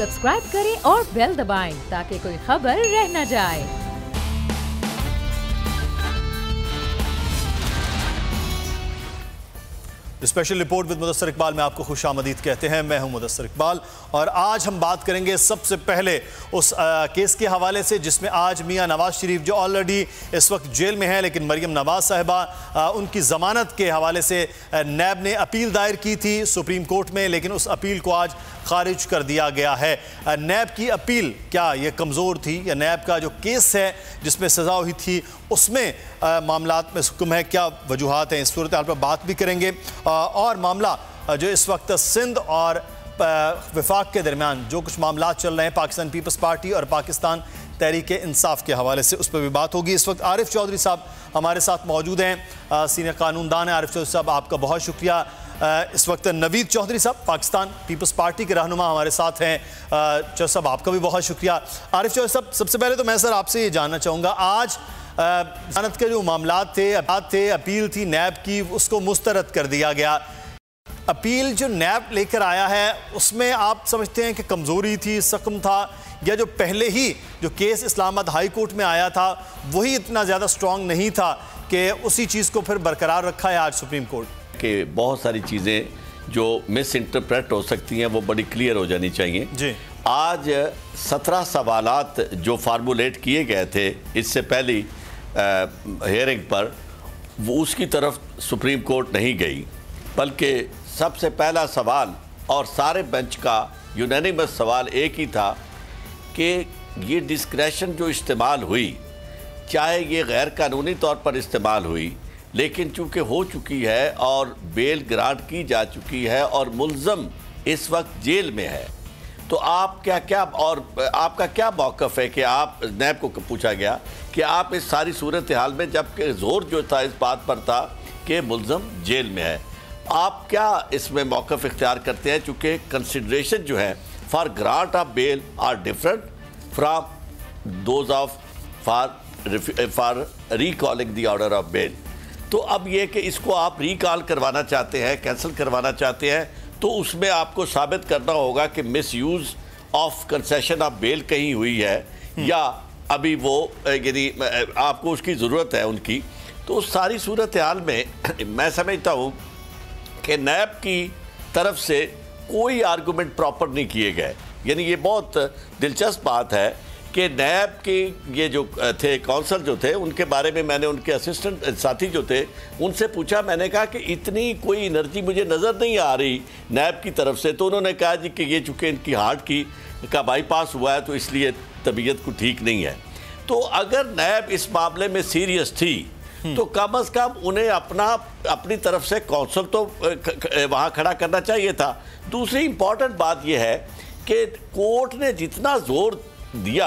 Subscribe करें और bell दबाएं ताकि कोई खबर रह न जाए। Special report with Mudassar Iqbal में आपको खुशामदीद कहते हैं। मैं हूं मुदस्सर इकबाल और आज हम बात करेंगे सबसे पहले उस केस के हवाले से जिसमें आज मियां नवाज शरीफ जो ऑलरेडी इस वक्त जेल में हैं, लेकिन मरियम नवाज साहिबा उनकी ज़मानत के हवाले से नैब ने अपील दायर की थी सुप्रीम कोर्ट में, लेकिन उस अपील को आज खारिज कर दिया गया है। नैब की अपील क्या ये कमज़ोर थी या नैब का जो केस है जिसमें सज़ा हुई थी उसमें मामलात में हुक्म है, क्या वजूहात हैं, इस सूरत हाल पर बात भी करेंगे। और मामला जो इस वक्त सिंध और वफाक के दरमियान जो कुछ मामला चल रहे हैं पाकिस्तान पीपल्स पार्टी और पाकिस्तान तहरीक इंसाफ के हवाले से, उस पर भी बात होगी। इस वक्त आरिफ चौधरी साहब हमारे साथ मौजूद हैं, सीनियर कानूनदान हैं। आरिफ चौधरी साहब आपका बहुत शुक्रिया। इस वक्त नवीद चौधरी साहब पाकिस्तान पीपल्स पार्टी के रहनुमा हमारे साथ हैं। चौधरी साहब आपका भी बहुत शुक्रिया। आरिफ चौधरी साहब, सबसे पहले तो मैं सर आपसे ये जानना चाहूँगा, आज जमानत के जो मामलात थे, अपील थी नैब की, उसको मुस्तरद कर दिया गया। अपील जो नैब लेकर आया है उसमें आप समझते हैं कि कमज़ोरी थी, सकम था, या जो पहले ही जो केस इस्लामाबाद हाई कोर्ट में आया था वही इतना ज़्यादा स्ट्रॉन्ग नहीं था कि उसी चीज़ को फिर बरकरार रखा है आज सुप्रीम कोर्ट? कि बहुत सारी चीज़ें जो मिस इंटरप्रेट हो सकती हैं वो बड़ी क्लियर हो जानी चाहिए जी। आज 17 सवालात जो फार्मूलेट किए गए थे इससे पहली हेयरिंग पर, वो उसकी तरफ सुप्रीम कोर्ट नहीं गई, बल्कि सबसे पहला सवाल और सारे बेंच का यूनानिमस सवाल एक ही था कि ये डिस्क्रेशन जो इस्तेमाल हुई, चाहे ये गैर कानूनी तौर पर इस्तेमाल हुई, लेकिन चूँकि हो चुकी है और बेल ग्रांट की जा चुकी है और मुल्ज़म इस वक्त जेल में है, तो आप क्या और आपका क्या मौक़िफ़ है कि आप, नैब को पूछा गया कि आप इस सारी सूरत हाल में, जबकि ज़ोर जो था इस बात पर था कि मुल्ज़म जेल में है, आप क्या इसमें मौक़िफ़ इख्तियार करते हैं? चूँकि कंसिडरेशन जो है for grant of bail are different from those of for recalling the order of bail. तो अब ये कि इसको आप रिकॉल करवाना चाहते हैं, कैंसिल करवाना चाहते हैं, तो उसमें आपको साबित करना होगा कि misuse of concession of bail कहीं हुई है या अभी वो यदि आपको उसकी ज़रूरत है उनकी। तो उस सारी सूरत हाल में मैं समझता हूँ कि नैब की तरफ से कोई आर्गूमेंट प्रॉपर नहीं किए गए। यानी ये बहुत दिलचस्प बात है कि नैब के ये जो थे काउंसल जो थे, उनके बारे में मैंने उनके असिस्टेंट साथी जो थे उनसे पूछा, मैंने कहा कि इतनी कोई एनर्जी मुझे नज़र नहीं आ रही नैब की तरफ से। तो उन्होंने कहा जी कि ये चूँकि इनकी हार्ट का बाईपास हुआ है तो इसलिए तबीयत को ठीक नहीं है। तो अगर नैब इस मामले में सीरियस थी तो कम अज़ कम उन्हें अपनी तरफ से काउंसल तो वहाँ खड़ा करना चाहिए था। दूसरी इम्पॉर्टेंट बात यह है कि कोर्ट ने जितना ज़ोर दिया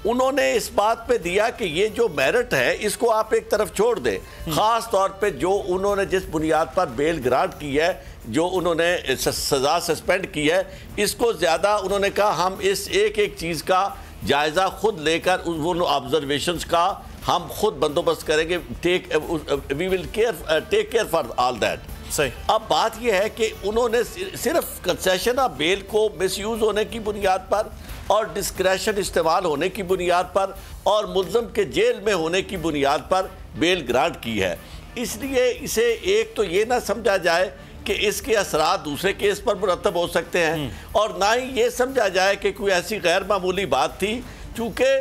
उन्होंने इस बात पे दिया कि ये जो मेरिट है इसको आप एक तरफ छोड़ दें, ख़ास तौर पे जो उन्होंने जिस बुनियाद पर बेल ग्रांट की है, जो उन्होंने सज़ा सस्पेंड की है, इसको ज़्यादा उन्होंने कहा हम इस एक चीज़ का जायज़ा खुद लेकर उन ऑब्जर्वेशंस का हम खुद बंदोबस्त करेंगे, we will take care for all that. सही। अब बात यह है कि उन्होंने सिर्फ कंसेशन ऑफ बेल को मिसयूज़ होने की बुनियाद पर और डिस्क्रेशन इस्तेमाल होने की बुनियाद पर और मुल्ज़म के जेल में होने की बुनियाद पर बेल ग्रांट की है। इसलिए इसे एक तो ये ना समझा जाए कि इसके असरात दूसरे केस पर मुरतब हो सकते हैं, और ना ही ये समझा जाए कि कोई ऐसी गैर मामूली बात थी। चूँकि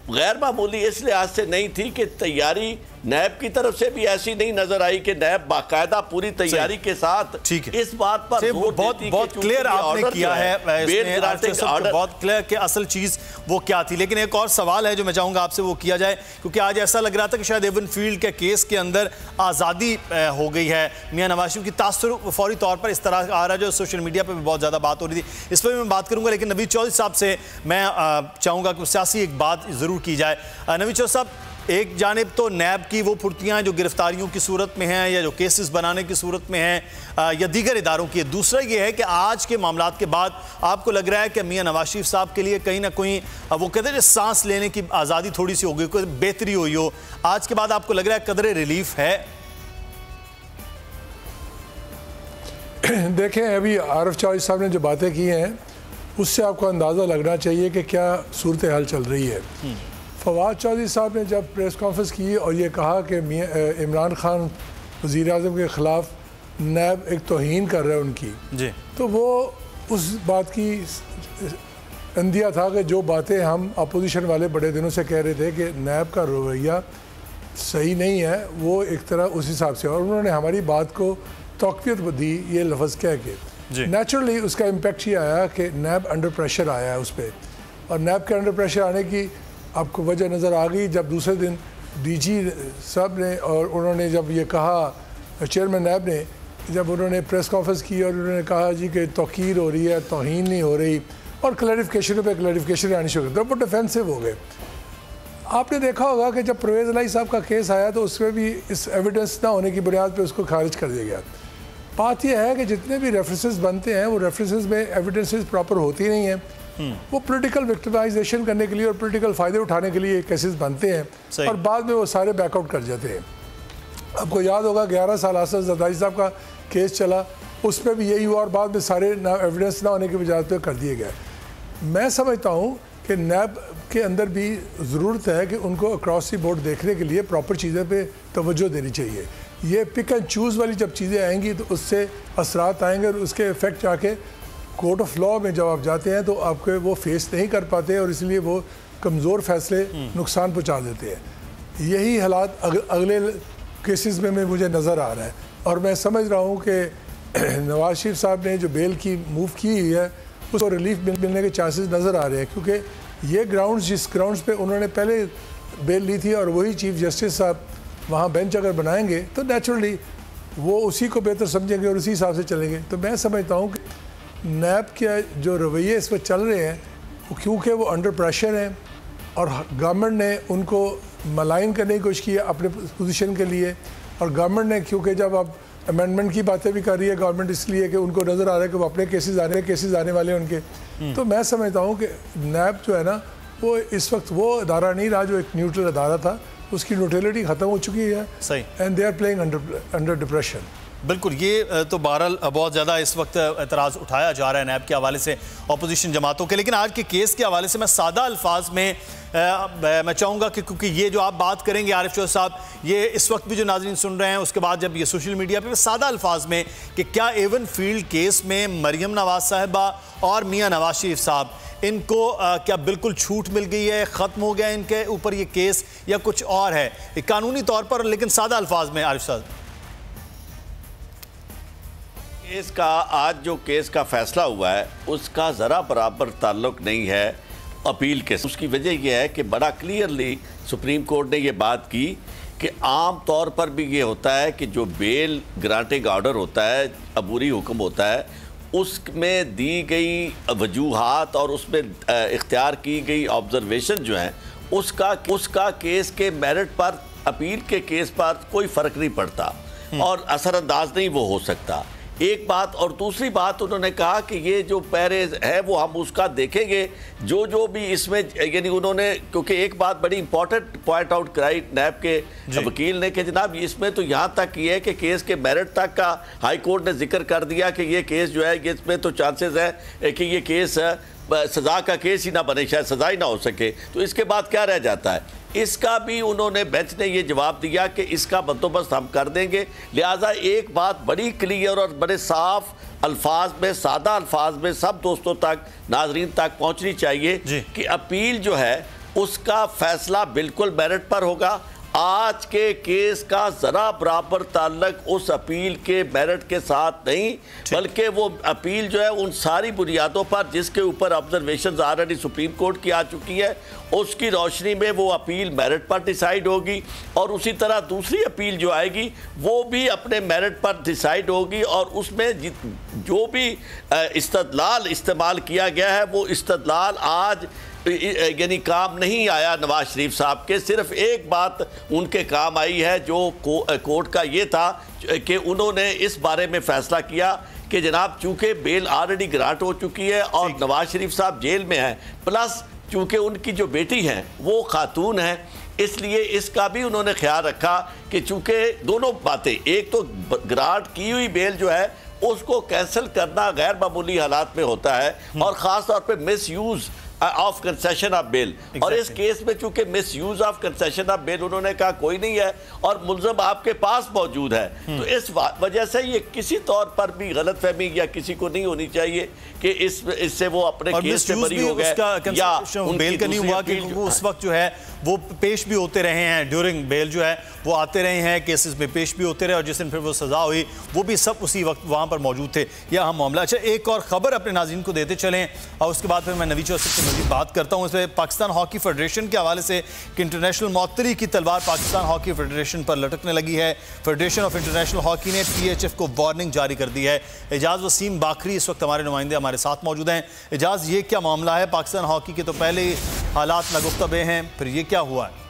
गैर मामूली इस लिहाज से नहीं थी कि तैयारी नैब की तरफ से भी ऐसी नहीं नजर आई कि नैब बाकायदा पूरी तैयारी के साथ इस बात पर बहुत क्लियर आपने किया है, बहुत क्लियर कि असल चीज वो क्या थी। लेकिन एक और सवाल है जो मैं चाहूंगा आपसे वो किया जाए, क्योंकि आज ऐसा लग रहा था कि शायद एवनफील्ड के केस के अंदर आज़ादी हो गई है मियां नवाज शरीफ की, तासुर फौरी तौर पर इस तरह आ रहा है जो सोशल मीडिया पर भी बहुत ज़्यादा बात हो रही थी, इस पर भी मैं बात करूंगा। लेकिन नवीद चौधरी साहब से मैं चाहूँगा कि सियासी एक बात ज़रूर की जाए। नवीद चौधरी साहब, एक जानिब तो नैब की वो फुर्तियाँ जो गिरफ्तारियों की सूरत में हैं या जो केसेस बनाने की सूरत में हैं या दीगर इदारों की है, दूसरा ये है कि आज के मामलात के बाद आपको लग रहा है कि मियां नवाज शरीफ साहब के लिए कहीं ना कहीं वो कहते हैं सांस लेने की आज़ादी थोड़ी सी हो गई, कोई बेहतरी हुई हो, आज के बाद आपको लग रहा है कदरे रिलीफ है? देखें, अभी आरिफ चौधरी साहब ने जो बातें की हैं उससे आपको अंदाज़ा लगना चाहिए कि क्या सूरत हाल चल रही है। फवाद चौधरी साहब ने जब प्रेस कॉन्फ्रेंस की और ये कहा कि इमरान खान वज़ीर आज़म के ख़िलाफ़ नैब एक तौहीन कर रहा है उनकी जी, तो वो उस बात की अंदिया था कि जो बातें हम अपोजिशन वाले बड़े दिनों से कह रहे थे कि नैब का रवैया सही नहीं है, वो एक तरह उस हिसाब से, और उन्होंने हमारी बात को तौक़ीयत दी ये लफ्ज़ कह के। नेचुरली उसका इम्पेक्ट ये आया कि नैब अंडर प्रेशर आया है उस पर, और नैब के अंडर प्रेशर आने की आपको वजह नज़र आ गई जब दूसरे दिन डीजी साहब ने और उन्होंने जब ये कहा, चेयरमैन नैब ने जब उन्होंने प्रेस कॉन्फ्रेंस की और उन्होंने कहा जी कि तौक़ीर हो रही है, तौहीन नहीं हो रही, और क्लैरिफिकेशन पे क्लैरिफिकेशन आनी शुरू कर, वो डिफेंसिव हो गए। आपने देखा होगा कि जब परवेज़ इलाही साहब का केस आया तो उसमें भी इस एविडेंस ना होने की बुनियाद पे उसको खारिज कर दिया गया। बात यह है कि जितने भी रेफरेंसेस बनते हैं वो रेफरेंसेस में एविडेंसेस प्रॉपर होती नहीं है, वो पॉलिटिकल विक्टिमाइजेशन करने के लिए और पॉलिटिकल फ़ायदे उठाने के लिए केसेस बनते हैं और बाद में वो सारे बैकआउट कर जाते हैं। आपको याद होगा 11 साल असद जरदारी साहब का केस चला, उसमें भी यही हुआ और बाद में सारे ना एविडेंस ना होने की वजह पर कर दिए गए। मैं समझता हूँ कि नैब के अंदर भी ज़रूरत है कि उनको अक्रॉस दी बोर्ड देखने के लिए प्रॉपर चीज़ें पे तवज्जो देनी चाहिए। ये पिक एंड चूज़ वाली जब चीज़ें आएंगी तो उससे असरात आएंगे और उसके इफ़ेक्ट जाके कोर्ट ऑफ लॉ में जब आप जाते हैं तो आपके वो फेस नहीं कर पाते और इसलिए वो कमज़ोर फैसले नुकसान पहुँचा देते हैं। यही हालात अगले केसेस में मुझे नज़र आ रहा है, और मैं समझ रहा हूँ कि नवाज शरीफ साहब ने जो बेल की मूव की हुई है उसको रिलीफ मिलने के चांसेस नज़र आ रहे हैं, क्योंकि ये ग्राउंड्स जिस ग्राउंड्स पे उन्होंने पहले बेल ली थी और वही चीफ जस्टिस साहब वहाँ बेंच अगर बनाएंगे तो नेचुरली वो उसी को बेहतर समझेंगे और उसी हिसाब से चलेंगे। तो मैं समझता हूँ कि नैब के जो रवैये इस वक्त चल रहे हैं क्योंकि वो अंडर प्रेशर हैं और गवर्नमेंट ने उनको मलाइन करने की कोशिश की है अपने पोजीशन के लिए, और गवर्नमेंट ने क्योंकि जब आप अमेंडमेंट की बातें भी कर रही है गवर्नमेंट इसलिए कि उनको नज़र आ रहा है कि वो अपने केसेस आने वाले हैं उनके, तो मैं समझता हूँ कि नैब जो है ना वो इस वक्त वो अदारा नहीं रहा जो एक न्यूट्रल अदारा था, उसकी न्यूट्रलिटी ख़त्म हो चुकी है सही, and they are playing under depression. बिल्कुल, ये तो बहरहाल बहुत ज़्यादा इस वक्त एतराज़ उठाया जा रहा है नैब के हवाले से अपोजिशन जमातों के, लेकिन आज के केस के हवाले से मैं सादा अल्फाज में मैं चाहूँगा कि क्योंकि ये जो आप बात करेंगे आरिफ चौधरी साहब, ये इस वक्त भी जो नाज़रीन सुन रहे हैं उसके बाद जब ये सोशल मीडिया पे सादा अल्फाज में कि क्या एवन फील्ड केस में मरियम नवाज साहिबा और मियाँ नवाज शरीफ साहब इनको क्या बिल्कुल छूट मिल गई है, ख़त्म हो गया इनके ऊपर ये केस, या कुछ और है कानूनी तौर पर, लेकिन सादा अल्फाज में आरिफ साहब। केस का आज जो केस का फैसला हुआ है उसका ज़रा बराबर ताल्लुक नहीं है अपील के। उसकी वजह यह है कि बड़ा क्लियरली सुप्रीम कोर्ट ने ये बात की कि आम तौर पर भी ये होता है कि जो बेल ग्रांटिंग ऑर्डर होता है, अबूरी हुक्म होता है, उसमें दी गई वजूहात और उसमें इख्तियार की गई ऑब्जर्वेशन जो है उसका केस के मेरिट पर, अपील के केस पर कोई फ़र्क नहीं पड़ता और असरअंदाज नहीं वो हो सकता। एक बात, और दूसरी बात उन्होंने कहा कि ये जो पैरे है वो हम उसका देखेंगे जो भी इसमें, यानी उन्होंने, क्योंकि एक बात बड़ी इंपॉर्टेंट पॉइंट आउट कराई नैब के वकील ने कि जनाब इसमें तो यहाँ तक ये है कि केस के मेरिट तक का हाई कोर्ट ने जिक्र कर दिया कि ये केस जो है इसमें तो चांसेस है कि ये केस सज़ा का केस ही ना बने, शायद सज़ा ही ना हो सके, तो इसके बाद क्या रह जाता है। इसका भी उन्होंने, बेंच ने ये जवाब दिया कि इसका बंदोबस्त हम कर देंगे। लिहाजा एक बात बड़ी क्लियर और बड़े साफ अल्फाज में, सादा अल्फाज में सब दोस्तों तक, नाजरीन तक पहुंचनी चाहिए कि अपील जो है उसका फैसला बिल्कुल मेरिट पर होगा। आज के केस का ज़रा बराबर ताल्लुक उस अपील के मेरिट के साथ नहीं, बल्कि वो अपील जो है उन सारी बुनियादों पर जिसके ऊपर ऑब्जर्वेशंस ऑलरेडी सुप्रीम कोर्ट की आ चुकी है, उसकी रोशनी में वो अपील मेरिट पर डिसाइड होगी, और उसी तरह दूसरी अपील जो आएगी वो भी अपने मेरिट पर डिसाइड होगी, और उसमें जो भी इस्तदलाल इस्तेमाल किया गया है वो इस्तदलाल आज यानी काम नहीं आया नवाज शरीफ साहब के। सिर्फ एक बात उनके काम आई है जो कोर्ट का ये था कि उन्होंने इस बारे में फ़ैसला किया कि जनाब चूँकि बेल ऑलरेडी ग्रांट हो चुकी है और नवाज शरीफ साहब जेल में हैं, प्लस चूँकि उनकी जो बेटी हैं वो खातून हैं, इसलिए इसका भी उन्होंने ख्याल रखा कि चूँकि दोनों बातें, एक तो ग्रांट की हुई बेल जो है उसको कैंसिल करना गैर मामूली हालात में होता है, और ख़ास तौर पर misuse of concession of bail. और इस केस में चूंकि misuse of concession of bail उन्होंने कहा कोई नहीं है और मुलजम आपके पास मौजूद है, तो इस वजह से ये किसी तौर पर भी गलतफहमी या किसी को नहीं होनी चाहिए कि इससे वो अपने केस से बरी हो गए या बेल का नहीं हुआ कि वो उस वक्त जो है वो पेश भी होते रहे हैं, ड्यूरिंग बेल जो है वो आते रहे हैं, केसेस में पेश भी होते रहे, और जिस दिन फिर वो सजा हुई वो भी सब उसी वक्त वहाँ पर मौजूद थे। यह अहम मामला। अच्छा, एक और खबर अपने नाज़रीन को देते चलें और उसके बाद फिर मैं नवीद चौधरी से मज़ीद बात करता हूँ। इसमें पाकिस्तान हॉकी फेडरेशन के हवाले से कि इंटरनेशनल मौतरी की तलवार पाकिस्तान हॉकी फेडरेशन पर लटकने लगी है। फेडरेशन ऑफ इंटरनेशनल हॉकी ने PHF को वार्निंग जारी कर दी है। एजाज वसीम बाखरी इस वक्त हमारे नुमाइंदे हमारे साथ मौजूद हैं। एजाज, ये क्या मामला है? पाकिस्तान हॉकी के तो पहले ही हालात नगुफ्तबे हैं, फिर ये क्या हुआ है?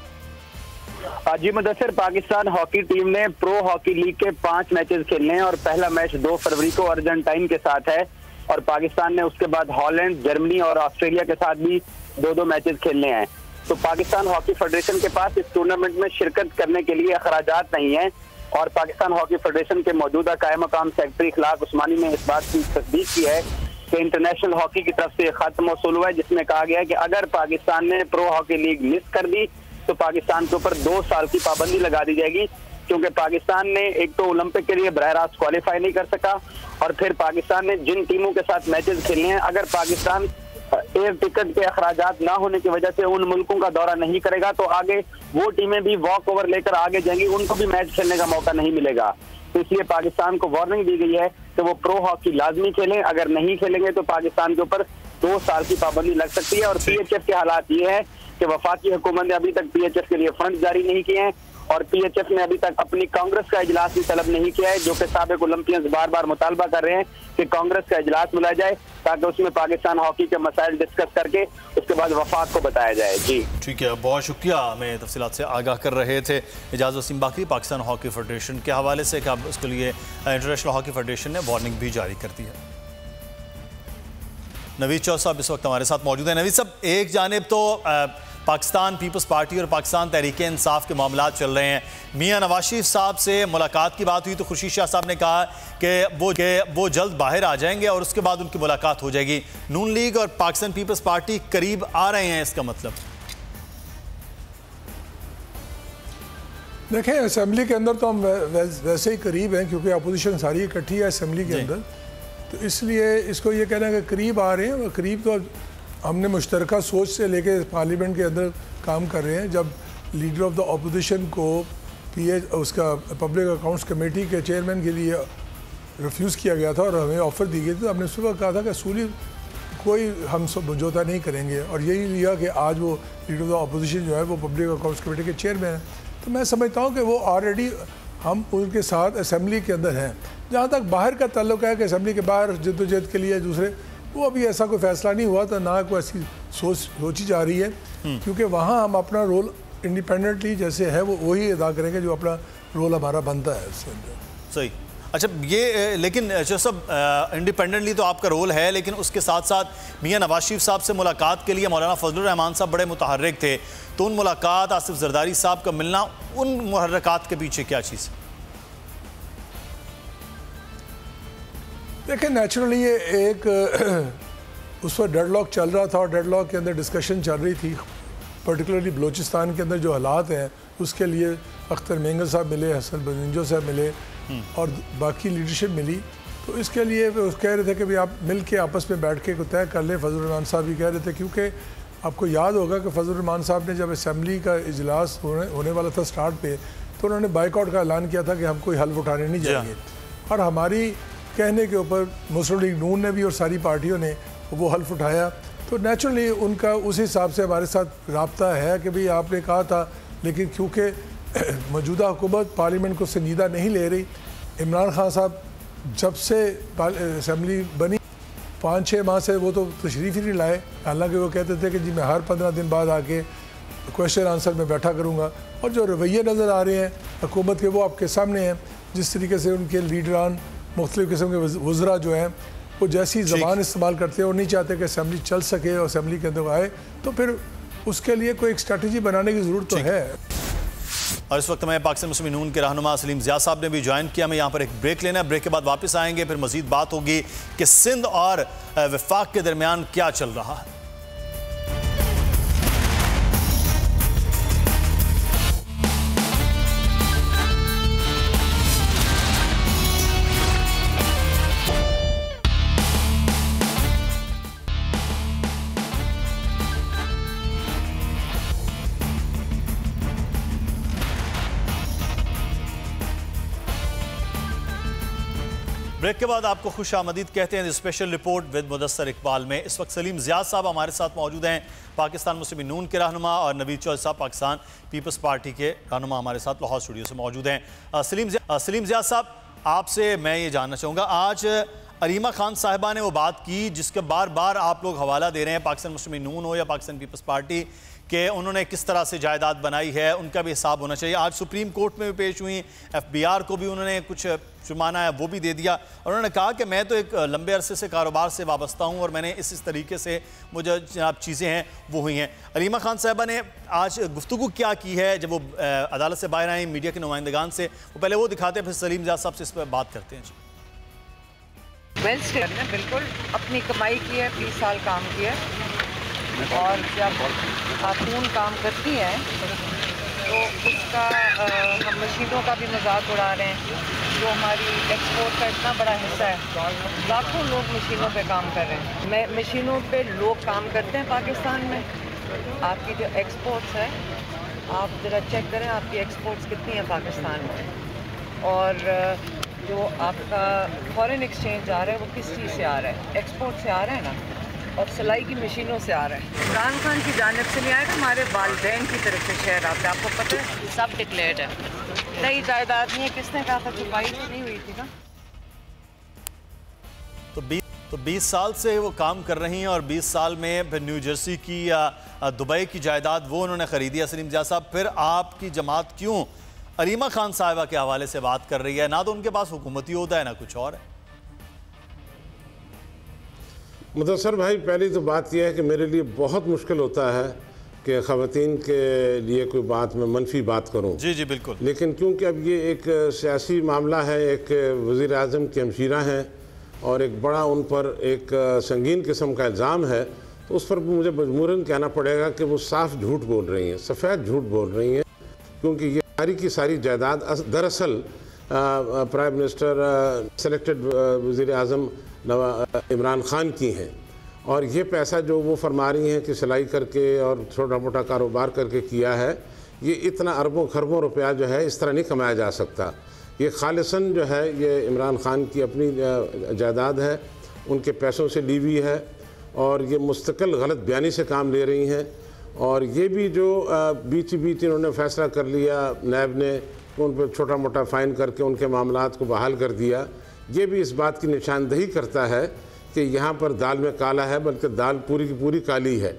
जी मुदस्सिर, पाकिस्तान हॉकी टीम ने प्रो हॉकी लीग के 5 मैचेस खेलने हैं और पहला मैच 2 फरवरी को अर्जेंटाइन के साथ है, और पाकिस्तान ने उसके बाद हॉलैंड, जर्मनी और ऑस्ट्रेलिया के साथ भी 2-2 मैचेस खेलने हैं। तो पाकिस्तान हॉकी फेडरेशन के पास इस टूर्नामेंट में शिरकत करने के लिए अखराजात नहीं है, और पाकिस्तान हॉकी फेडरेशन के मौजूदा कायम मकाम सेक्रेटरी इखलाक उस्मानी ने इस बात की तस्दीक की है कि इंटरनेशनल हॉकी की तरफ से खत मौसूल हुआ है जिसमें कहा गया है कि अगर पाकिस्तान ने प्रो हॉकी लीग मिस कर दी तो पाकिस्तान के ऊपर 2 साल की पाबंदी लगा दी जाएगी, क्योंकि पाकिस्तान ने एक तो ओलंपिक के लिए बरह रास्त क्वालिफाई नहीं कर सका, और फिर पाकिस्तान ने जिन टीमों के साथ मैचेस खेलने हैं अगर पाकिस्तान एयर टिकट के अखराजात ना होने की वजह से उन मुल्कों का दौरा नहीं करेगा तो आगे वो टीमें भी वॉक ओवर लेकर आगे जाएंगी, उनको भी मैच खेलने का मौका नहीं मिलेगा। तो इसलिए पाकिस्तान को वार्निंग दी गई है कि वो प्रो हॉकी लाजमी खेलें, अगर नहीं खेलेंगे तो पाकिस्तान के ऊपर 2 साल की पाबंदी लग सकती है। और PHF के हालात ये है कि वफाकी हुकूमत ने अभी तक PHF के लिए फंड जारी नहीं किए हैं, और PHF ने अभी तक अपनी कांग्रेस का इजलास भी तलब नहीं किया है, जो कि साबिक ओलंपियंस बार बार मुतालबा कर रहे हैं कि कांग्रेस का इजलास बुलाया जाए ताकि उसमें पाकिस्तान हॉकी के मसाइल डिस्कस करके उसके बाद वफाक को बताया जाए। जी ठीक है, बहुत शुक्रिया, हमें तफसीलात से आगाह कर रहे थे एजाज वसीम बाखरी पाकिस्तान हॉकी फेडरेशन के हवाले से कि अब उसके लिए इंटरनेशनल हॉकी फेडरेशन ने वार्निंग भी जारी कर दी है। नवीद चौधरी साहब इस वक्त हमारे साथ मौजूद हैं। नवीद साहब, एक जानिब तो पाकिस्तान पीपल्स पार्टी और पाकिस्तान तहरीक-ए-इंसाफ के मामलात चल रहे हैं, मियां नवाज शरीफ साहब से मुलाकात की बात हुई तो खुर्शीद शाह साहब ने कहा कि वो जल्द बाहर आ जाएंगे और उसके बाद उनकी मुलाकात हो जाएगी। नून लीग और पाकिस्तान पीपल्स पार्टी करीब आ रहे हैं, इसका मतलब? देखें, असेंबली के अंदर तो हम वैसे ही करीब हैं क्योंकि अपोजिशन सारी इकट्ठी है असेंबली के अंदर, तो इसलिए इसको ये कहना है कि करीब आ रहे हैं। करीब तो हमने मुश्तरका सोच से लेके पार्लियामेंट के अंदर काम कर रहे हैं। जब लीडर ऑफ द अपोजिशन को उसका पब्लिक अकाउंट्स कमेटी के चेयरमैन के लिए रिफ्यूज़ किया गया था और हमें ऑफ़र दी गई थी, तो हमने उस वक्त कहा था कि असूली कोई हम समझौता नहीं करेंगे, और यही लिया कि आज वो लीडर ऑफ द अपोजिशन जो है वो पब्लिक अकाउंट्स कमेटी के चेयरमैन हैं। तो मैं समझता हूँ कि वो ऑलरेडी हम उनके साथ असेंबली के अंदर हैं। जहाँ तक बाहर का ताल्लुक है कि असेंबली के बाहर जद्दोजहद के लिए दूसरे, वो अभी ऐसा कोई फैसला नहीं हुआ, तो ना कोई ऐसी सोची जा रही है, क्योंकि वहाँ हम अपना रोल इंडिपेंडेंटली जैसे है वो वही अदा करेंगे जो अपना रोल हमारा बनता है उसके अंदर। सही। अच्छा, ये लेकिन जो सब इंडिपेंडेंटली तो आपका रोल है, लेकिन उसके साथ साथ मियां नवाज शरीफ साहब से मुलाकात के लिए मौलाना फजलुर रहमान साहब बड़े मुतहर्रिक थे, तो उन मुलाकात आसिफ जरदारी साहब का मिलना, उन मुहर्रकात के पीछे क्या चीज़? देखिए, नेचुरली ये एक उस पर डेडलॉक चल रहा था और डेडलॉक के अंदर डिस्कशन चल रही थी, पर्टिकुलरली बलूचिस्तान के अंदर जो हालात हैं उसके लिए अख्तर मेंगल साहब मिले, हसन बजिंजो साहब मिले और बाकी लीडरशिप मिली। तो इसके लिए वो कह रहे थे कि भाई आप मिल के आपस में बैठ के तय कर लें। फजलुर रहमान साहब भी कह रहे थे, क्योंकि आपको याद होगा कि फजलुर रहमान साहब ने जब असम्बली का इजलास होने वाला था स्टार्ट पे, तो उन्होंने बाइकआउट का ऐलान किया था कि हम कोई हल्फ उठाने नहीं जाएंगे, और हमारी कहने के ऊपर मुस्लिम लीग नून ने भी और सारी पार्टियों ने वो हल्फ उठाया। तो नेचुरली उनका उस हिसाब से हमारे साथ रब्ता है कि भाई आपने कहा था, लेकिन क्योंकि मौजूदा हुकूमत पार्लियामेंट को संजीदा नहीं ले रही, इमरान खान साहब जब से असम्बली बनी 5-6 माह से वो तो तशरीफ़ ही नहीं लाए, हालांकि वो कहते थे कि जी मैं हर 15 दिन बाद आके क्वेश्चन आंसर में बैठा करूँगा। और जो रवैये नज़र आ रहे हैं हुकूमत के वो आपके सामने हैं, जिस तरीके से उनके लीडरान मुख्तलिफ़ किस्म के वज़रा जो हैं वो जैसी ज़बान इस्तेमाल करते हैं और नहीं चाहते कि असम्बली चल सके और असम्बली के अंदर आए, तो फिर उसके लिए कोई एक स्ट्रैटेजी बनाने की ज़रूरत तो है। और इस वक्त मैं पाकिस्तान मुस्लिम नून के रहनुमा सलीम ज़िया साहब ने भी ज्वाइन किया। हमें यहाँ पर एक ब्रेक लेना है, ब्रेक के बाद वापस आएंगे, फिर मज़ीद बात होगी कि सिंध और वफाक के दरमियान क्या चल रहा है। ब्रेक के बाद आपको खुश आमदीद कहते हैं special report with Mudassar Iqbal में। इस वक्त सलीम ज़िया साहब हमारे साथ मौजूद हैं, पाकिस्तान मुस्लिम नून के रहनुमा, और नवीद चौधरी साहब पाकिस्तान पीपल्स पार्टी के रहनुमा हमारे साथ लाहौर स्टूडियो से मौजूद हैं। सलीम ज़िया साहब, आपसे मैं ये जानना चाहूँगा, आज अरीमा खान साहिबा ने वो बात की जिसके बार बार आप लोग हवाला दे रहे हैं, पाकिस्तान मुस्लिम नून हो या पाकिस्तान पीपल्स पार्टी, कि उन्होंने किस तरह से जायदाद बनाई है, उनका भी हिसाब होना चाहिए। आज सुप्रीम कोर्ट में भी पेश हुई, FBR को भी उन्होंने कुछ जुर्माना है वो भी दे दिया, और उन्होंने कहा कि मैं तो एक लंबे अरसे से कारोबार से वाबस्ता हूँ और मैंने इस तरीके से मुझे जनाब चीज़ें हैं वो हुई हैं। अरीमा खान साहिबा ने आज गुफ्तगू क्या की है जब वो अदालत से बाहर आई मीडिया के नुमाइंदगान से, वो पहले वो दिखाते हैं, फिर सलीम ज़िया साहब से इस पर बात करते हैं। जी वेल स्टेट ने बिल्कुल अपनी कमाई की है, 20 साल काम किया, और जब खातून काम करती हैं तो उसका हम मशीनों का भी मजाक उड़ा रहे हैं, जो हमारी एक्सपोर्ट का इतना बड़ा हिस्सा है। लाखों लोग मशीनों पे काम कर रहे हैं, मशीनों पे लोग काम करते हैं पाकिस्तान में। आपकी जो एक्सपोर्ट्स है, आप ज़रा चेक करें आपकी एक्सपोर्ट्स कितनी है पाकिस्तान में, और जो आपका फॉरेन एक्सचेंज आ रहा है वो किस चीज़ से आ रहा है, एक्सपोर्ट से आ रहा है ना, और सिलाई की मशीनों से आ रहा है। इमरान खान की जानिब से नहीं आएगा, हमारे वालिदैन की तरफ से शेयर आता है, आपको पता है, सब डिक्लेयर्ड है, नई जायदाद नहीं है। किसने कहा था छुपाई तो नहीं हुई थी ना। तो 20 साल से वो काम कर रही हैं, और 20 साल में फिर न्यू जर्सी की या दुबई की जायदाद वो उन्होंने ख़रीदी है। सलीम ज़िया साहब, फिर आपकी जमात क्यों अरीमा खान साहिबा के हवाले से बात कर रही है? ना तो उनके पास हुकूमती होता है ना कुछ और है। मुदस्सर भाई, पहली तो बात यह है कि मेरे लिए बहुत मुश्किल होता है कि ख़वातीन के लिए कोई बात मैं मनफी बात करूं। जी जी बिल्कुल। लेकिन क्योंकि अब ये एक सियासी मामला है, एक वज़ीर आज़म की हमशीरा हैं और एक बड़ा उन पर एक संगीन किस्म का इल्ज़ाम है, तो उस पर मुझे मजबूरन कहना पड़ेगा कि वो साफ झूठ बोल रही हैं, सफ़ेद झूठ बोल रही हैं, क्योंकि ये सारी की सारी जायदाद दरअसल प्राइम मिनिस्टर सेलेक्टेड वज़ीर आज़म इमरान खान की हैं, और ये पैसा जो वो फरमा रही हैं कि सिलाई करके और छोटा मोटा कारोबार करके किया है, ये इतना अरबों खरबों रुपया जो है इस तरह नहीं कमाया जा सकता। ये खालिसन जो है ये इमरान खान की अपनी जायदाद है, उनके पैसों से ली हुई है, और ये मुस्तकिल गलत बयानी से काम ले रही हैं। और ये भी जो बीच इन्होंने फ़ैसला कर लिया नैब ने, उन पर छोटा मोटा फ़ाइन करके उनके मामलात को बहाल कर दिया, ये भी इस बात की निशानदही करता है कि यहाँ पर दाल में काला है, बल्कि दाल पूरी की पूरी काली है।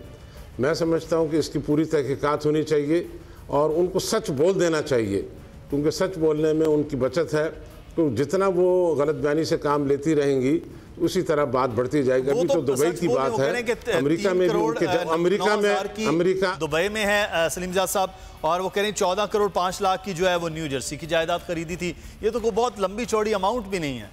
मैं समझता हूँ कि इसकी पूरी तहकीकात होनी चाहिए और उनको सच बोल देना चाहिए, क्योंकि सच बोलने में उनकी बचत है। तो जितना वो गलत बयानी से काम लेती रहेंगी उसी तरह बात बढ़ती जाएगी। अभी तो दुबई की बात है, अमेरिका में भी अमेरिका दुबई में है सलीम ज़िया साहब, और वो कह रही 14 करोड़ 5 लाख की जो है वो न्यू जर्सी की जायदाद खरीदी थी। ये तो कोई बहुत लंबी चौड़ी अमाउंट भी नहीं है।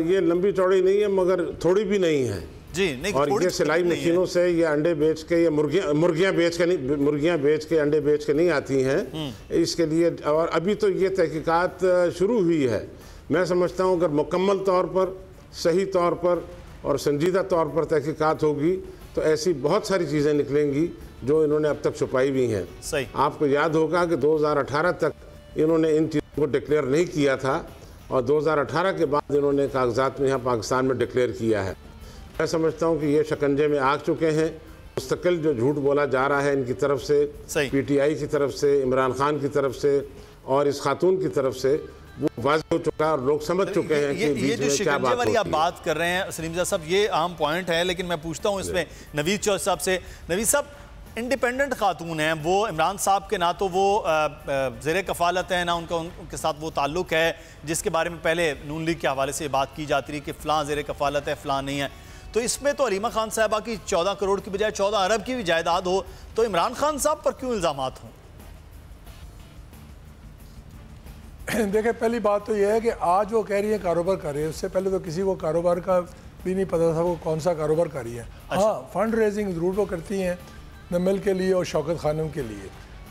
ये लंबी चौड़ी नहीं है, मगर थोड़ी भी नहीं है जी। नहीं, और ये सिलाई मशीनों से ये अंडे बेच के, ये मुर्गियां बेच के अंडे बेच के नहीं आती हैं इसके लिए। और अभी तो ये तहकीकात शुरू हुई है। मैं समझता हूँ अगर मुकम्मल तौर पर, सही तौर पर और संजीदा तौर पर तहकीकात होगी तो ऐसी बहुत सारी चीज़ें निकलेंगी जो इन्होंने अब तक छुपाई हुई हैं। सही। आपको याद होगा कि 2018 तक इन्होंने इन चीज़ों को डिक्लेयर नहीं किया था, और 2018 के बाद इन्होंने कागजात में यहाँ पाकिस्तान में डिक्लेयर किया है। मैं समझता हूँ कि ये शिकंजे में आ चुके हैं। मुस्तकिल जो झूठ बोला जा रहा है इनकी तरफ से, PTI की तरफ से, इमरान खान की तरफ से और इस खातून की तरफ से, वो वाज़ेह हो चुका और लोग समझ चुके हैं कि ये जो शिकंजे वाली आप बात कर रहे हैं सलीम ज़िया साहब, ये आम पॉइंट है। लेकिन मैं पूछता हूँ इसमें नवीद चौधरी साहब से। नवीद साहब इंडिपेंडेंट खातून हैं, वो इमरान साहब के ना तो वो ज़ेर कफ़ालत है, ना उनके साथ वो ताल्लुक़ है जिसके बारे में पहले नून लीग के हवाले से बात की जाती रही कि फ़लाँ ज़ेर कफ़ालत है, फ़लाँ नहीं है। तो इसमें तो अलीमा खान साहबा की 14 करोड़ की बजाय 14 अरब की भी जायदाद हो, तो इमरान खान साहब पर क्यों इल्जामात हों? देखिए, पहली बात तो यह है कि आज वो कह रही है कारोबार कर रही है, उससे पहले तो किसी को कारोबार का भी नहीं पता था वो कौन सा कारोबार कर रही है। अच्छा। हाँ, फंड रेजिंग ज़रूर वो करती हैं नमल के लिए और शौकत खानम के लिए,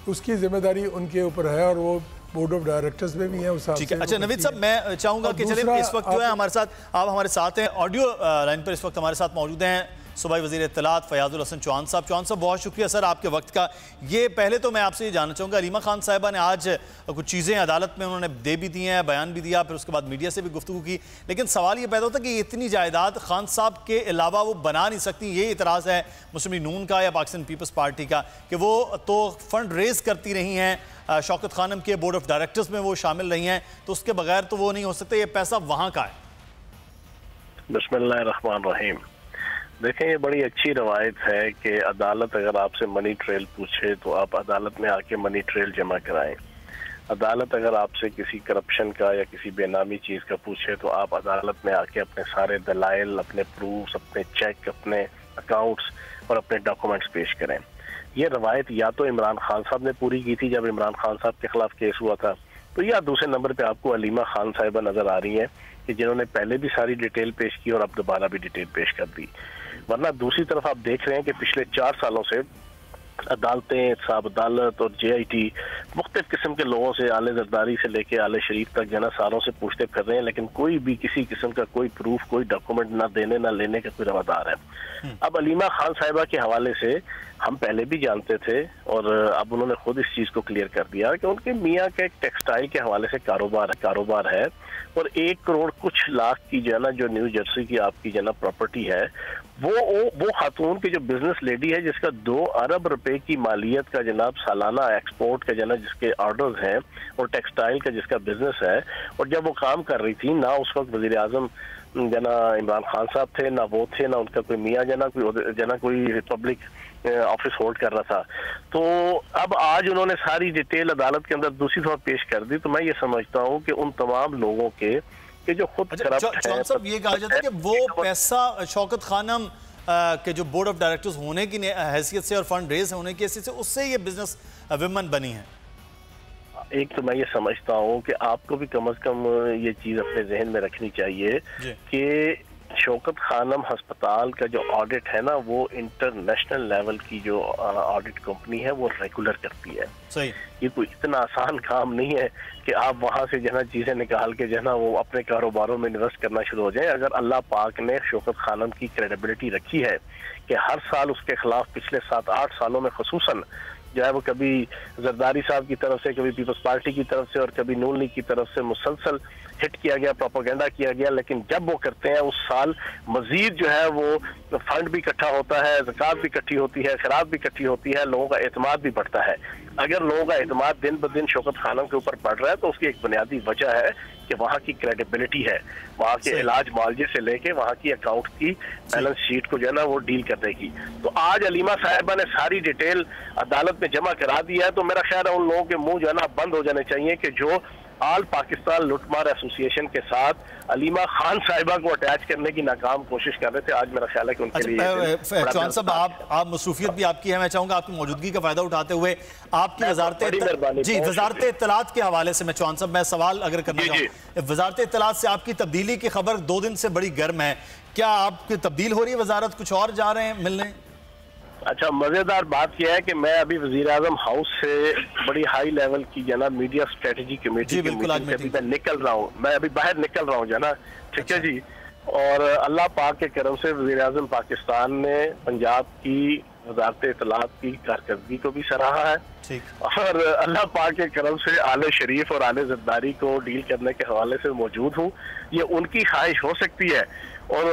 उसकी जिम्मेदारी उनके ऊपर है और वो बोर्ड ऑफ डायरेक्टर्स में भी है उस हिसाब से। अच्छा नवीद साहब, मैं चाहूँगा कि चलिए इस वक्त जो है हमारे साथ, आप हमारे साथ हैं, ऑडियो लाइन पर इस वक्त हमारे साथ मौजूद हैं सूबाई वज़ीर इत्तलात फयाजुल हसन चौहान साहब। चौहान साहब, बहुत शुक्रिया सर आपके वक्त का। ये पहले तो मैं आपसे ये जानना चाहूँगा, अलीमा खान साहिबा ने आज कुछ चीज़ें अदालत में उन्होंने दे भी दी हैं, बयान भी दिया, फिर उसके बाद मीडिया से भी गुफ्तगू की, लेकिन सवाल ये पैदा होता है कि इतनी जायदाद खान साहब के अलावा वो बना नहीं सकती। ये इतराज़ है मुस्लिम लीग नून का या पाकिस्तान पीपल्स पार्टी का कि वो तो फंड रेज करती रही हैं, शौकत खानम के बोर्ड ऑफ डायरेक्टर्स में वो शामिल रही हैं, तो उसके बगैर तो वो नहीं हो सकते, ये पैसा वहाँ का है। बिस्मिल्लाहिर्रहमानिर्रहीम। देखें, ये बड़ी अच्छी रवायत है कि अदालत अगर आपसे मनी ट्रेल पूछे तो आप अदालत में आके मनी ट्रेल जमा कराएं। अदालत अगर आपसे किसी करप्शन का या किसी बेनामी चीज़ का पूछे तो आप अदालत में आके अपने सारे दलाइल, अपने प्रूफ्स, अपने चेक, अपने अकाउंट्स और अपने डॉक्यूमेंट्स पेश करें। ये रवायत या तो इमरान खान साहब ने पूरी की थी जब इमरान खान साहब के खिलाफ केस हुआ था, तो या दूसरे नंबर पे आपको अलीमा खान साहिबा नज़र आ रही हैं कि जिन्होंने पहले भी सारी डिटेल पेश की और अब दोबारा भी डिटेल पेश कर दी। वरना दूसरी तरफ आप देख रहे हैं कि पिछले 4 सालों से अदालतें, साहब अदालत और JIT मुख्तलिफ किस्म के लोगों से, आले जरदारी से लेके आले शरीफ तक जना सारों से पूछते फिर रहे हैं, लेकिन कोई भी किसी किस्म का कोई प्रूफ, कोई डॉक्यूमेंट ना देने ना लेने का कोई रवादार है। अब अलीमा खान साहिबा के हवाले से हम पहले भी जानते थे और अब उन्होंने खुद इस चीज़ को क्लियर कर दिया कि उनके मियाँ का एक टेक्सटाइल के हवाले से कारोबार है और 1 करोड़ कुछ लाख की जो है ना, जो न्यू जर्सी की आपकी जो है ना प्रॉपर्टी है, वो खातून की जो बिजनेस लेडी है जिसका 2 अरब रुपए की मालियत का जनाब सालाना एक्सपोर्ट का जना जिसके ऑर्डर्स हैं और टेक्सटाइल का जिसका बिजनेस है, और जब वो काम कर रही थी ना उस वक्त वजीर आजम जना इमरान खान साहब थे, ना वो थे, ना उनका कोई मियाँ जना कोई पब्लिक ऑफिस होल्ड कर रहा था। तो अब आज उन्होंने सारी डिटेल अदालत के अंदर दूसरी दफा पेश कर दी। तो मैं ये समझता हूँ कि उन तमाम लोगों के जो खुद करप्ट हैं, सब ये कहा जाता है कि वो पैसा शौकत खानम के जो बोर्ड ऑफ डायरेक्टर्स होने की हैसियत से और फंड रेज होने की हैसियत से उससे ये बिजनेस विमन बनी है। एक तो मैं ये समझता हूँ कि आपको भी कम से कम ये चीज़ अपने जहन में रखनी चाहिए कि शौकत खानम हस्पताल का जो ऑडिट है ना, वो इंटरनेशनल लेवल की जो ऑडिट कंपनी है वो रेगुलर करती है। सही। ये कोई इतना आसान काम नहीं है कि आप वहाँ से जो है चीज़ें निकाल के जो है ना वो अपने कारोबारों में इन्वेस्ट करना शुरू हो जाए। अगर अल्लाह पाक ने शौकत खानम की क्रेडिबिलिटी रखी है कि हर साल उसके खिलाफ पिछले 7-8 सालों में खुसूसन जो है वो कभी जरदारी साहब की तरफ से, कभी पीपल्स पार्टी की तरफ से और कभी नून लीग की तरफ से मुसलसल हिट किया गया, प्रोपेगेंडा किया गया, लेकिन जब वो करते हैं उस साल मजीद जो है वो फंड भी इकट्ठा होता है, ज़कात भी इकट्ठी होती है, खैरात भी इकट्ठी होती है, लोगों का एतमाद भी बढ़ता है। अगर लोगों का एतमाद दिन ब दिन शौकत खानम के ऊपर बढ़ रहा है तो उसकी एक बुनियादी वजह है कि वहाँ की क्रेडिबिलिटी है, वहाँ के इलाज मुआवजे से लेके वहाँ की अकाउंट की बैलेंस शीट को जो है ना वो डील करने की। तो आज अलीमा साहिबा ने सारी डिटेल अदालत में जमा करा दिया है, तो मेरा ख्याल है उन लोगों के मुंह जो है ना बंद हो जाने चाहिए कि जो आल पाकिस्तान लुटमार एसोसिएशन के साथ अलीमा खान साहिबा को अटैच करने की नाकाम कोशिश कर रहे थे। आज मेरा ख्याल है कि उनके लिए चौहान साहब आप मसरूफियत भी आपकी है, मैं चाहूंगा आपकी मौजूदगी का फायदा उठाते हुए आपकी वजारत इत्तलात के हवाले से मैं चौहान साहब मैं सवाल अगर करना चाहूँ, वजारत इत्तलात से आपकी तब्दीली की खबर 2 दिन से बड़ी गर्म है, क्या आपकी तब्दील हो रही है वजारत, कुछ और जा रहे हैं मिलने? अच्छा, मजेदार बात यह है कि मैं अभी वजीर आजम हाउस से बड़ी हाई लेवल की जना मीडिया स्ट्रेटेजी कमेटी की मीटिंग से अभी मैं निकल रहा हूँ, मैं अभी बाहर निकल रहा हूँ जना, ठीक है जी। और अल्लाह पाक के करम से वजीर आजम पाकिस्तान ने पंजाब की वजारत इत्तलात की कारकर्दगी को भी सराहा है और अल्लाह पाक के करम से आले शरीफ और आले जरदारी को डील करने के हवाले से मौजूद हूँ। ये उनकी ख्वाहिश हो सकती है और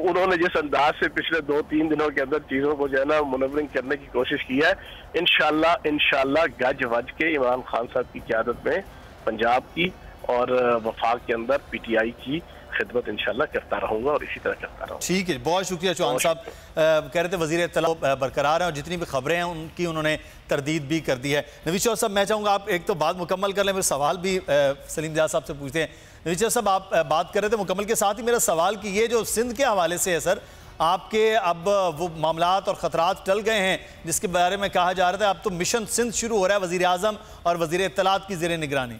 उन्होंने जिस अंदाज से पिछले 2-3 दिनों के अंदर चीज़ों को जो है ना मुनव्वरिंग करने की कोशिश की है, इंशाल्लाह गज वज के इमरान खान साहब की क़यादत में पंजाब की और वफाक के अंदर PTI की खिदमत इंशाल्लाह करता रहूंगा और इसी तरह करता रहूंगा। ठीक है, बहुत शुक्रिया चौहान साहब। कह रहे थे वज़ीर इत्तलात बरकरार है और जितनी भी खबरें हैं उनकी उन्होंने तरदीद भी कर दी है। नवीद चौहान साहब, मैं चाहूँगा आप एक तो बात मुकम्मल कर लें, मेरे सवाल भी सलीम दियाद साहब से पूछते हैं। नवीद चौहान साहब, आप बात कर रहे थे मुकम्मल के साथ ही मेरा सवाल कि ये जो सिंध के हवाले से है सर, आपके अब वो मामलात और ख़तरात टल गए हैं जिसके बारे में कहा जा रहा था, अब तो मिशन सिंध शुरू हो रहा है वज़ीर आज़म और वज़ीर इत्तलात की ज़ेर निगरानी।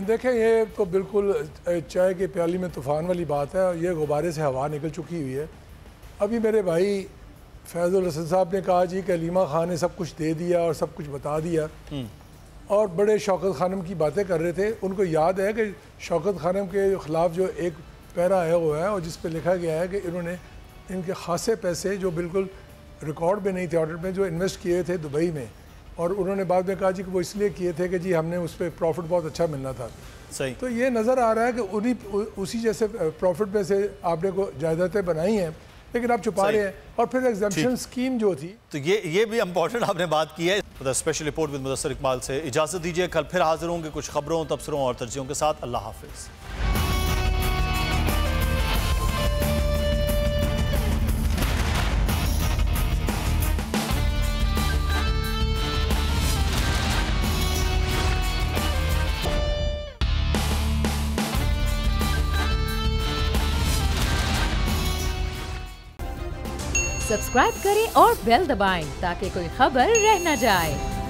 देखें, ये तो बिल्कुल चाय के प्याली में तूफ़ान वाली बात है। ये गुब्बारे से हवा निकल चुकी हुई है। अभी मेरे भाई फैज़ुल हसन साहब ने कहा जी कि हलीमा खान ने सब कुछ दे दिया और सब कुछ बता दिया, और बड़े शौकत खानम की बातें कर रहे थे। उनको याद है कि शौकत खानम के ख़िलाफ़ जो एक पैरा आया हुआ है और जिस पे लिखा गया है कि इन्होंने इनके खासे पैसे जो बिल्कुल रिकॉर्ड में नहीं थे ऑडिट में, जो इन्वेस्ट किए थे दुबई में, और उन्होंने बाद में कहा जी कि वो इसलिए किए थे कि जी हमने उस पर प्रॉफिट बहुत अच्छा मिलना था। सही। तो ये नज़र आ रहा है कि उसी जैसे प्रॉफिट में से आपने को जायदादें बनाई हैं, लेकिन आप छुपा रहे हैं। और फिर एग्जाम्पशन स्कीम जो थी, तो ये भी इम्पोर्टेंट आपने बात की है। Special report with Mudassir Iqbal से इजाज़त दीजिए। कल फिर हाजिर होंगे कुछ खबरों, तबसरों और तरजीहों के साथ। अल्लाह हाफिज़। सब्सक्राइब करें और बेल दबाएं ताकि कोई खबर रह न जाए।